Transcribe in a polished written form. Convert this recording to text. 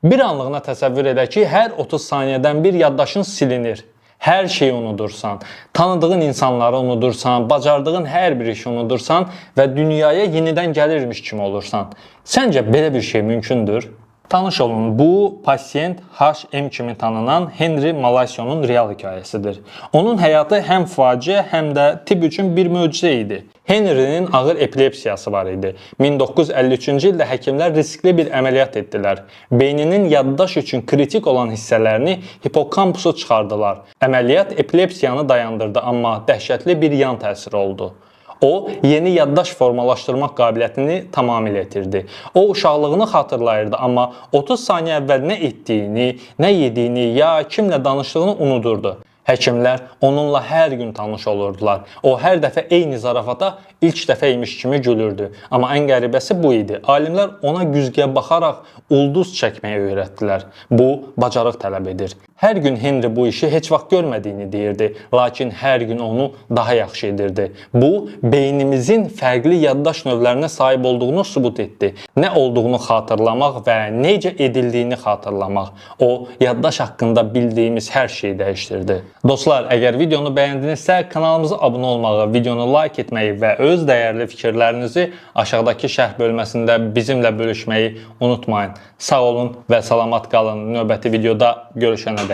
Bir anlığına təsəvvür edək ki, hər 30 saniyədən bir yaddaşın silinir. Hər şeyi unudursan, tanıdığın insanları unudursan, bacardığın hər bir işi unudursan və dünyaya yenidən gəlirmiş kimi olursan. Səncə belə bir şey mümkündür? Tanış olun, bu pasiyent HM kimi tanınan Henry Malasyonun real hekayəsidir. Onun həyatı həm faciə, həm də tibb üçün bir möcüzə idi. Henry'nin ağır epilepsiyası var idi. 1953-cü ildə həkimlər riskli bir əməliyyat etdilər. Beyninin yaddaş üçün kritik olan hissələrini hipokampusu çıxardılar. Əməliyyat epilepsiyanı dayandırdı, amma dəhşətli bir yan təsiri oldu. O, yeni yaddaş formalaşdırmaq qabiliyyətini tamamilə itirdi. O, uşaqlığını xatırlayırdı, amma 30 saniyə əvvəl nə etdiyini, nə yediyini, ya kimlə danışdığını unudurdu. Həkimlər onunla hər gün tanış olurdular. O, hər dəfə eyni zarafata ilk dəfə imiş kimi gülürdü. Amma ən qəribəsi bu idi. Alimlər ona güzgüyə baxaraq ulduz çəkməyi öyrətdilər. Bu, bacarıq tələb edir. Hər gün Henry bu işi heç vaxt görmədiyini deyirdi, lakin hər gün onu daha yaxşı edirdi. Bu, beynimizin fərqli yaddaş növlərinə sahib olduğunu sübut etdi. Nə olduğunu xatırlamaq və necə edildiyini xatırlamaq. O, yaddaş haqqında bildiyimiz hər şeyi dəyişdirdi. Dostlar, əgər videonu bəyəndinizsə, kanalımıza abunə olmağı, videonu like etməyi və öz dəyərli fikirlərinizi aşağıdakı şərh bölməsində bizimlə bölüşməyi unutmayın. Sağ olun və salamat qalın. Növbəti videoda görüşənə